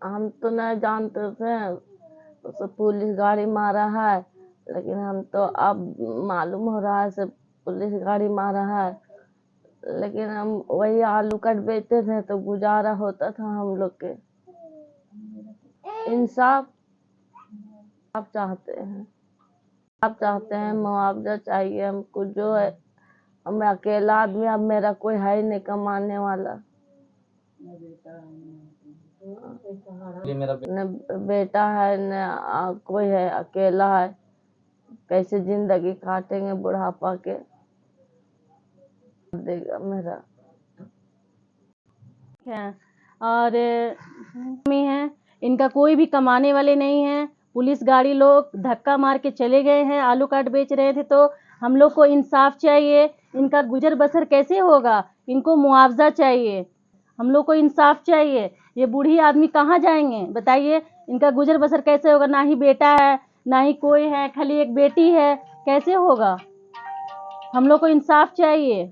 हम तो नहीं जानते थे, उसे पुलिस गाड़ी मारा है, लेकिन हम तो अब मालूम हो रहा है से पुलिस गाड़ी मारा है। लेकिन हम वही आलू कट बेचते थे तो गुजारा होता था हम लोग के। इंसाफ आप चाहते हैं, आप चाहते हैं, मुआवजा चाहिए हमको। जो है, मैं अकेला आदमी, अब मेरा कोई है ही नहीं कमाने वाला। न बेटा है न कोई है, अकेला है। कैसे जिंदगी काटेंगे बुढ़ापा के, देगा मेरा। है और में है, इनका कोई भी कमाने वाले नहीं है। पुलिस गाड़ी लोग धक्का मार के चले गए हैं। आलू काट बेच रहे थे तो हम लोग को इंसाफ चाहिए। इनका गुजर बसर कैसे होगा? इनको मुआवजा चाहिए, हम लोग को इंसाफ चाहिए। ये बूढ़ी आदमी कहाँ जाएंगे बताइए? इनका गुजर बसर कैसे होगा? ना ही बेटा है, ना ही कोई है, खाली एक बेटी है, कैसे होगा? हम लोग को इंसाफ चाहिए।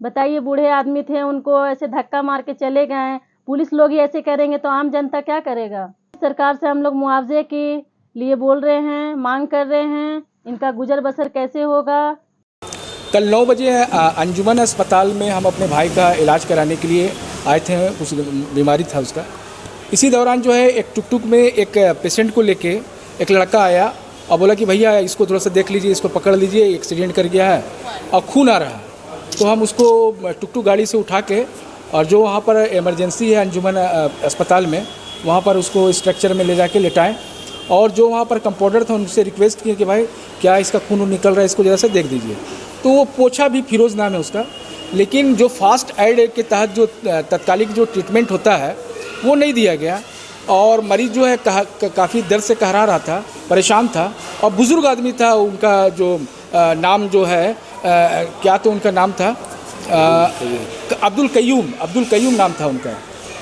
बताइए, बूढ़े आदमी थे, उनको ऐसे धक्का मार के चले गए। पुलिस लोग ही ऐसे करेंगे तो आम जनता क्या करेगा? सरकार से हम लोग मुआवजे के लिए बोल रहे हैं, मांग कर रहे हैं। इनका गुजर बसर कैसे होगा? कल 9 बजे अंजुमन अस्पताल में हम अपने भाई का इलाज कराने के लिए आए थे। कुछ बीमारी था उसका। इसी दौरान जो है एक टुक में एक पेशेंट को लेके एक लड़का आया और बोला कि भैया इसको थोड़ा सा देख लीजिए, इसको पकड़ लीजिए, एक्सीडेंट कर गया है और खून आ रहा है। तो हम उसको टुक गाड़ी से उठा के और जो वहाँ पर इमरजेंसी है अंजुमन अस्पताल में, वहाँ पर उसको स्ट्रक्चर में ले जाके लेटाएं। और जो वहाँ पर कंपाउंडर था उनसे रिक्वेस्ट किए कि भाई क्या इसका खून निकल रहा है, इसको ज़रा सा देख दीजिए। तो वो पोछा भी, फिरोज़ नाम है उसका, लेकिन जो फास्ट एड के तहत जो तत्कालिक जो ट्रीटमेंट होता है वो नहीं दिया गया। और मरीज़ जो है काफ़ी दर्द से कहरा रहा था, परेशान था। और बुज़ुर्ग आदमी था, उनका जो नाम जो है क्या तो उनका नाम था अब्दुल कय्यूम नाम था उनका।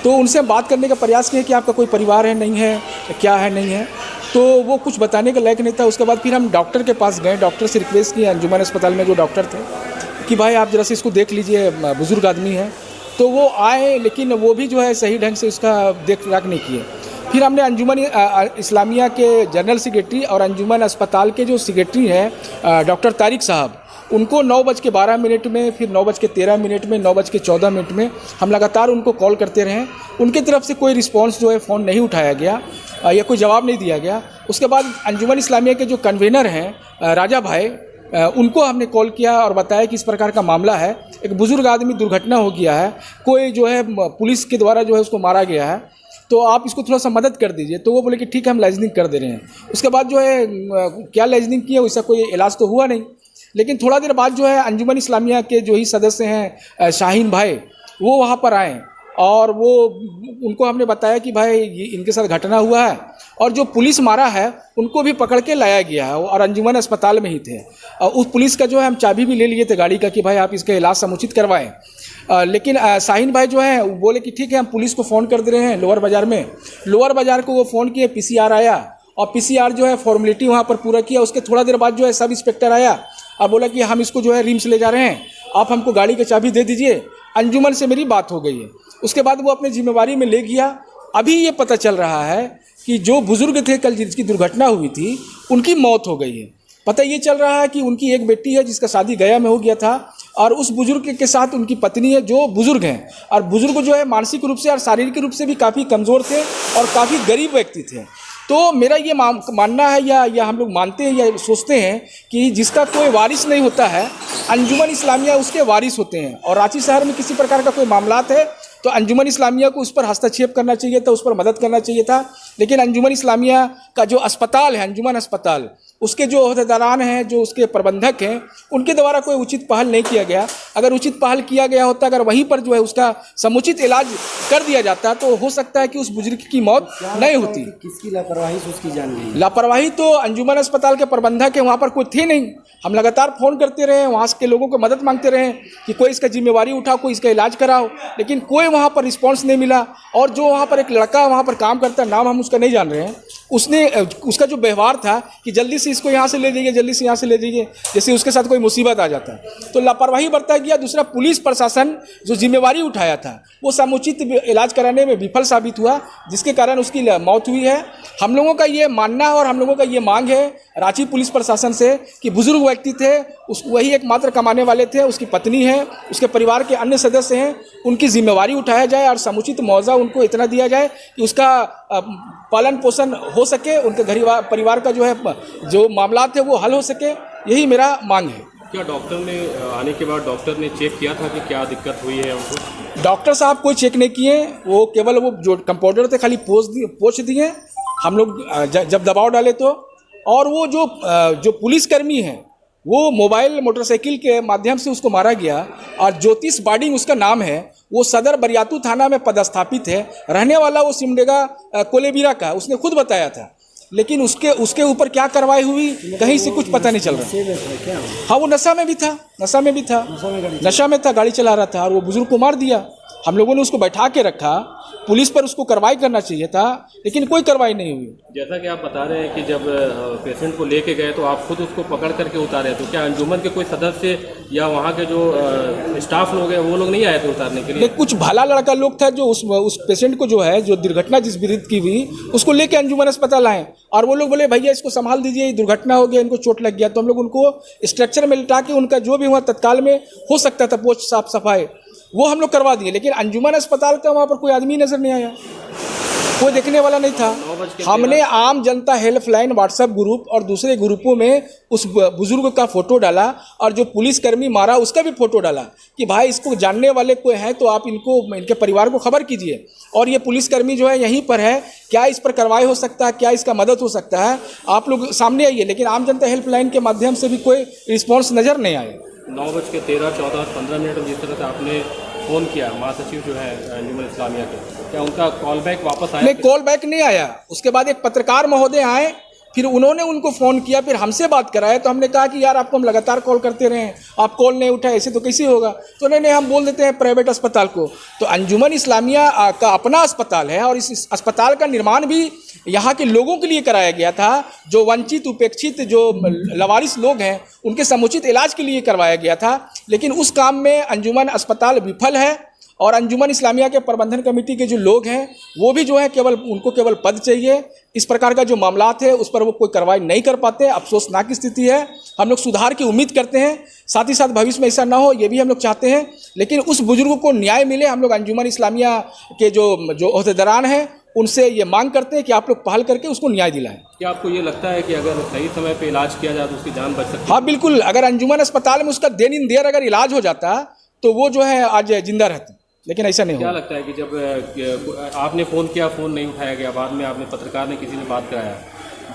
तो उनसे बात करने का प्रयास किया कि आपका कोई परिवार है, नहीं है, क्या है, नहीं है। तो वो कुछ बताने के लायक नहीं था। उसके बाद फिर हम डॉक्टर के पास गए, डॉक्टर से रिक्वेस्ट किया, अंजुमन अस्पताल में जो डॉक्टर थे, कि भाई आप ज़रा से इसको देख लीजिए, बुज़ुर्ग आदमी है। तो वो आए, लेकिन वो भी जो है सही ढंग से उसका देख रेख नहीं किए। फिर हमने अंजुमन इस्लामिया के जनरल सेक्रेटरी और अंजुमन अस्पताल के जो सेक्रेटरी हैं डॉक्टर तारिक साहब, उनको 9:12 में, फिर 9:13 में, 9:14 में हम लगातार उनको कॉल करते रहे। उनके तरफ से कोई रिस्पांस जो है फ़ोन नहीं उठाया गया या कोई जवाब नहीं दिया गया। उसके बाद अंजुमन इस्लामिया के जो कन्वेनर हैं राजा भाई, उनको हमने कॉल किया और बताया कि इस प्रकार का मामला है, एक बुज़ुर्ग आदमी दुर्घटना हो गया है, कोई जो है पुलिस के द्वारा जो है उसको मारा गया है, तो आप इसको थोड़ा सा मदद कर दीजिए। तो वो बोले कि ठीक है, हम लाइजनिंग कर दे रहे हैं। उसके बाद जो है क्या लाइजनिंग किया, वैसा कोई इलाज तो हुआ नहीं। लेकिन थोड़ा देर बाद जो है अंजुमन इस्लामिया के जो ही सदस्य हैं शाहीन भाई, वो वहाँ पर आए और वो उनको हमने बताया कि भाई ये इनके साथ घटना हुआ है और जो पुलिस मारा है उनको भी पकड़ के लाया गया है और अंजुमन अस्पताल में ही थे। और उस पुलिस का जो है हम चाबी भी ले लिए थे गाड़ी का कि भाई आप इसका इलाज समुचित करवाएं। लेकिन शाहीन भाई जो है वो बोले कि ठीक है, हम पुलिस को फ़ोन कर दे रहे हैं। लोअर बाज़ार में, लोअर बाज़ार को वो फ़ोन किए, PCR आया और PCR जो है फॉर्मेलिटी वहाँ पर पूरा किया। उसके थोड़ा देर बाद जो है सब इंस्पेक्टर आया और बोला कि हम इसको जो है रिम्स ले जा रहे हैं, आप हमको गाड़ी की चाबी दे दीजिए। अंजुमन से मेरी बात हो गई है। उसके बाद वो अपनी जिम्मेवारी में ले गया। अभी ये पता चल रहा है कि जो बुज़ुर्ग थे कल जिसकी दुर्घटना हुई थी, उनकी मौत हो गई है। पता ये चल रहा है कि उनकी एक बेटी है जिसका शादी गया में हो गया था और उस बुज़ुर्ग के साथ उनकी पत्नी है जो बुज़ुर्ग हैं। और बुज़ुर्ग जो है मानसिक रूप से और शारीरिक रूप से भी काफ़ी कमज़ोर थे और काफ़ी गरीब व्यक्ति थे। तो मेरा ये मानना है या हम लोग मानते हैं या सोचते हैं कि जिसका कोई वारिस नहीं होता है, अंजुमन इस्लामिया उसके वारिस होते हैं। और रांची शहर में किसी प्रकार का कोई मामलात है तो अंजुमन इस्लामिया को उस पर हस्तक्षेप करना चाहिए था, उस पर मदद करना चाहिए था। लेकिन अंजुमन इस्लामिया का जो अस्पताल है, अंजुमन अस्पताल, उसके जो अहदेदारान हैं, जो उसके प्रबंधक हैं, उनके द्वारा कोई उचित पहल नहीं किया गया। अगर उचित पहल किया गया होता, अगर वहीं पर जो है उसका समुचित इलाज कर दिया जाता तो हो सकता है कि उस बुजुर्ग की मौत नहीं होती। किसकी लापरवाही से उसकी जान गई? लापरवाही तो अंजुमन अस्पताल के प्रबंधक है, वहाँ पर कोई थे नहीं। हम लगातार फ़ोन करते रहे, वहाँ के लोगों को मदद मांगते रहे कि कोई इसका जिम्मेवारी उठाओ, कोई इसका इलाज कराओ, लेकिन कोई वहाँ पर रिस्पांस नहीं मिला। और जो वहाँ पर एक लड़का वहाँ पर काम करता है, नाम हम उसका नहीं जान रहे हैं, उसका जो व्यवहार था कि जल्दी से इसको यहाँ से ले जाइए, जल्दी से यहाँ से ले जाइए, जैसे उसके साथ कोई मुसीबत आ जाता है। तो लापरवाही बरता है गया, दूसरा पुलिस प्रशासन जो जिम्मेवारी उठाया था वो समुचित इलाज कराने में विफल साबित हुआ, जिसके कारण उसकी मौत हुई है। हम लोगों का ये मानना है और हम लोगों का ये मांग है रांची पुलिस प्रशासन से कि बुजुर्ग व्यक्ति थे, वही एकमात्र कमाने वाले थे, उसकी पत्नी है, उसके परिवार के अन्य सदस्य हैं, उनकी जिम्मेवारी उठाया जाए और समुचित मुआवजा उनको इतना दिया जाए कि उसका पालन पोषण हो सके, उनके परिवार का जो मामला थे वो हल हो सके, यही मेरा मांग है। क्या डॉक्टर ने आने के बाद डॉक्टर ने चेक किया था कि क्या दिक्कत हुई है उनको? डॉक्टर साहब कोई चेक नहीं किए, वो केवल वो जो कंपाउंडर थे खाली पोछ दिए हम लोग जब दबाव डाले तो। और वो जो पुलिसकर्मी है वो मोबाइल मोटरसाइकिल के माध्यम से उसको मारा गया और ज्योतिष बाडिंग उसका नाम है, वो सदर बरियातू थाना में पदस्थापित है, रहने वाला वो सिमडेगा कोलेबिरा का, उसने खुद बताया था। लेकिन उसके ऊपर क्या कार्रवाई हुई कहीं से कुछ पता नहीं चल रहा। हाँ, वो नशा में था, गाड़ी चला रहा था और वो बुजुर्ग को मार दिया। हम लोगों ने उसको बैठा के रखा, पुलिस पर उसको कार्रवाई करना चाहिए था, लेकिन कोई कार्रवाई नहीं हुई। जैसा कि आप बता रहे हैं कि जब पेशेंट को लेके गए तो आप खुद उसको पकड़ करके उतारे, तो क्या अंजुमन के कोई सदस्य या वहाँ के जो स्टाफ लोग हैं वो लोग नहीं आए थे उतारने के लिए? कुछ भला लड़का लोग था जो उस पेशेंट को जो दुर्घटना जिस विरुद्ध की हुई उसको लेके अंजुमन अस्पताल आए और वो लोग बोले भैया इसको संभाल दीजिए, ये दुर्घटना हो गया, इनको चोट लग गया। तो हम लोग उनको स्ट्रक्चर में लिटा के उनका जो भी हुआ तत्काल में हो सकता था पोछ साफ सफाई वो हम लोग करवा दिए, लेकिन अंजुमन अस्पताल का वहाँ पर कोई आदमी नजर नहीं आया, कोई देखने वाला नहीं था। हमने आम जनता हेल्पलाइन व्हाट्सएप ग्रुप और दूसरे ग्रुपों में उस बुजुर्ग का फोटो डाला और जो पुलिसकर्मी मारा उसका भी फोटो डाला कि भाई इसको जानने वाले कोई हैं तो आप इनके परिवार को खबर कीजिए और ये पुलिसकर्मी जो है यहीं पर है, क्या इस पर कार्रवाई हो सकता है, क्या इसका मदद हो सकता है, आप लोग सामने आइए। लेकिन आम जनता हेल्पलाइन के माध्यम से भी कोई रिस्पॉन्स नज़र नहीं आया। 9:13, 14, 15 मिनट में जिस तरह से आपने फ़ोन किया महासचिव जो है अंजुमन इस्लामिया के, क्या उनका कॉल बैक वापस आया? नहीं, कॉल बैक नहीं आया। उसके बाद एक पत्रकार महोदय आए, फिर उन्होंने उनको फ़ोन किया, फिर हमसे बात कराया तो हमने कहा कि यार आपको हम लगातार कॉल करते रहे, आप कॉल नहीं उठाए, ऐसे तो कैसे होगा? तो नहीं हम बोल देते हैं प्राइवेट अस्पताल को। तो अंजुमन इस्लामिया का अपना अस्पताल है और इस अस्पताल का निर्माण भी यहाँ के लोगों के लिए कराया गया था, जो वंचित उपेक्षित जो लवारिस लोग हैं उनके समुचित इलाज के लिए करवाया गया था। लेकिन उस काम में अंजुमन अस्पताल विफल है और अंजुमन इस्लामिया के प्रबंधन कमेटी के जो लोग हैं वो भी जो है उनको केवल पद चाहिए। इस प्रकार का जो मामलात है उस पर वो कोई कार्रवाई नहीं कर पाते। अफसोसनाक की स्थिति है। हम लोग सुधार की उम्मीद करते हैं, साथ ही साथ भविष्य में ऐसा ना हो ये भी हम लोग चाहते हैं, लेकिन उस बुजुर्ग को न्याय मिले। हम लोग अंजुमन इस्लामिया के जो ओहदेदारान हैं उनसे ये मांग करते हैं कि आप लोग पहल करके उसको न्याय दिलाएं। क्या आपको ये लगता है कि अगर सही समय पे इलाज किया जाए तो उसकी जान बच सकती है? हाँ बिल्कुल, अगर अंजुमन अस्पताल में उसका देर इन देर अगर इलाज हो जाता तो वो जो है आज जिंदा रहती, लेकिन ऐसा नहीं क्या हुआ। लगता है कि जब आपने फ़ोन किया, फ़ोन नहीं उठाया गया, बाद में आपने पत्रकार ने किसी ने बात कराया,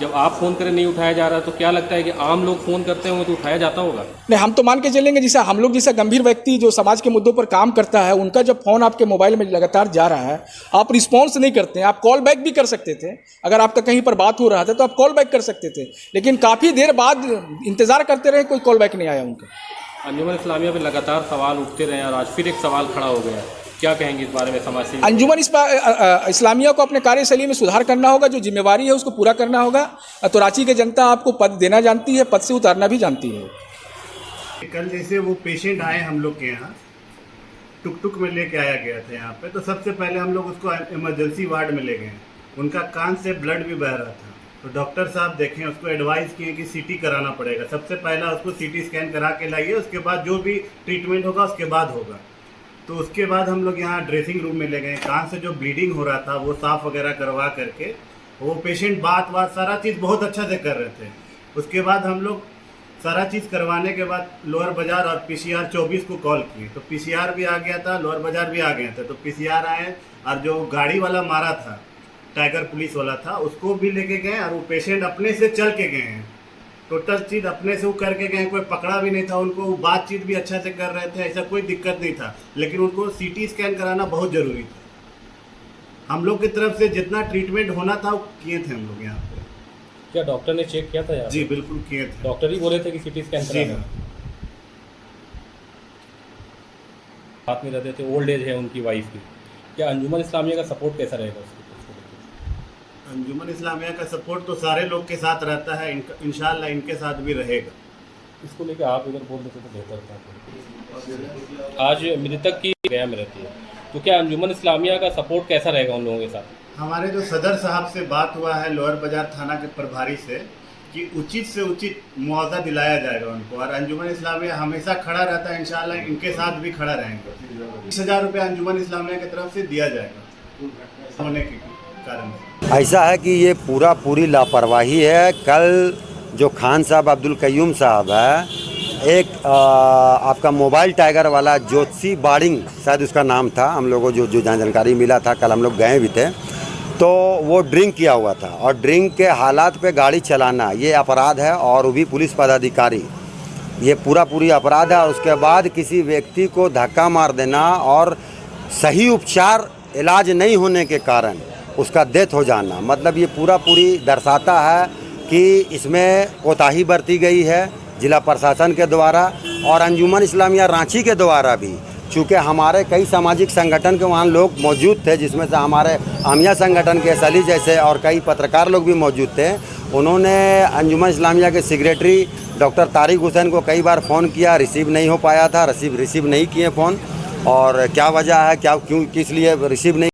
जब आप फ़ोन करें नहीं उठाया जा रहा, तो क्या लगता है कि आम लोग फ़ोन करते होंगे तो उठाया जाता होगा? नहीं, हम तो मान के चलेंगे जैसा हम लोग जैसा गंभीर व्यक्ति जो समाज के मुद्दों पर काम करता है उनका जब फ़ोन आपके मोबाइल में लगातार जा रहा है, आप रिस्पॉन्स नहीं करते हैं, आप कॉल बैक भी कर सकते थे। अगर आपका कहीं पर बात हो रहा था तो आप कॉल बैक कर सकते थे, लेकिन काफ़ी देर बाद इंतज़ार करते रहे, कोई कॉल बैक नहीं आया उनका। अंजुमन इस्लामिया पे लगातार सवाल उठते रहे और आज फिर एक सवाल खड़ा हो गया, क्या कहेंगे इस बारे में समाज से? अंजुमन इस्लामिया को अपने कार्यशैली में सुधार करना होगा, जो जिम्मेवारी है उसको पूरा करना होगा। तो रांची की जनता आपको पद देना जानती है, पद से उतारना भी जानती है। कल जैसे वो पेशेंट आए हम लोग के यहाँ, टुक में लेके आया गया था यहाँ पे, तो सबसे पहले हम लोग उसको इमरजेंसी वार्ड में ले गए। उनका कान से ब्लड भी बह रहा था, तो डॉक्टर साहब देखें, उसको एडवाइस किए कि सीटी कराना पड़ेगा। सबसे पहला उसको सीटी स्कैन करा के लाइए, उसके बाद जो भी ट्रीटमेंट होगा उसके बाद होगा। तो उसके बाद हम लोग यहाँ ड्रेसिंग रूम में ले गए। कान से जो ब्लीडिंग हो रहा था वो साफ़ वगैरह करवा करके, वो पेशेंट बात सारा चीज़ बहुत अच्छा से कर रहे थे। उसके बाद हम लोग सारा चीज़ करवाने के बाद लोअर बाज़ार और PCR 24 को कॉल किए, तो PCR भी आ गया था, लोअर बाज़ार भी आ गए थे। तो PCR आए और जो गाड़ी वाला मारा था, टाइगर पुलिस वाला था, उसको भी लेके गए और वो पेशेंट अपने से चल के गए हैं। टोटल चीज़ अपने से वो करके गए, कोई पकड़ा भी नहीं था उनको। वो बातचीत भी अच्छा से कर रहे थे, ऐसा कोई दिक्कत नहीं था। लेकिन उनको CT स्कैन कराना बहुत ज़रूरी था। हम लोग की तरफ से जितना ट्रीटमेंट होना था वो किए थे हम लोग यहाँ पे। क्या डॉक्टर ने चेक किया था यार? जी बिल्कुल किए थे, डॉक्टर ही बोले थे कि CT स्कैन जी हाँ। साथ में रहते थे, ओल्ड एज है उनकी वाइफ की। क्या अंजुमन इस्लामिया का सपोर्ट कैसा रहेगा उसको? अंजुमन इस्लामिया का सपोर्ट तो सारे लोग के साथ रहता है, इंशाल्लाह इनके साथ भी रहेगा। इसको लेके आप इधर बोल देते तो बेहतर था। आज मृतक की गया में रहती है, तो क्या अंजुमन इस्लामिया का सपोर्ट कैसा रहेगा उन लोगों के साथ? हमारे जो सदर साहब से बात हुआ है लोअर बाजार थाना के प्रभारी से कि उचित से उचित मुआवजा दिलाया जाएगा उनको, और अंजुमन इस्लामिया हमेशा खड़ा रहता है, इंशाल्लाह इनके साथ भी खड़ा रहेंगे। 20,000 रुपये अंजुमन इस्लामिया की तरफ से दिया जाएगा होने के कारण। ऐसा है कि ये पूरी लापरवाही है। कल जो खान साहब अब्दुल कयूम साहब है, एक आपका मोबाइल टाइगर वाला ज्योतिषी बाडिंग शायद उसका नाम था, हम लोगों को जो जानकारी मिला था, कल हम लोग गए भी थे, तो वो ड्रिंक किया हुआ था और ड्रिंक के हालात पे गाड़ी चलाना ये अपराध है, और वो भी पुलिस पदाधिकारी, ये पूरी अपराध है। और उसके बाद किसी व्यक्ति को धक्का मार देना और सही उपचार इलाज नहीं होने के कारण उसका डेथ हो जाना, मतलब ये पूरी दर्शाता है कि इसमें कोताही बरती गई है जिला प्रशासन के द्वारा और अंजुमन इस्लामिया रांची के द्वारा भी। चूँकि हमारे कई सामाजिक संगठन के वहाँ लोग मौजूद थे, जिसमें से हमारे आमिया संगठन के सली जैसे और कई पत्रकार लोग भी मौजूद थे। उन्होंने अंजुमन इस्लामिया के सेक्रेटरी डॉक्टर तारिक हुसैन को कई बार फ़ोन किया, रिसीव नहीं हो पाया था, रिसीव नहीं किए फ़ोन, और क्या वजह है, क्यों किस लिए रिसीव नहीं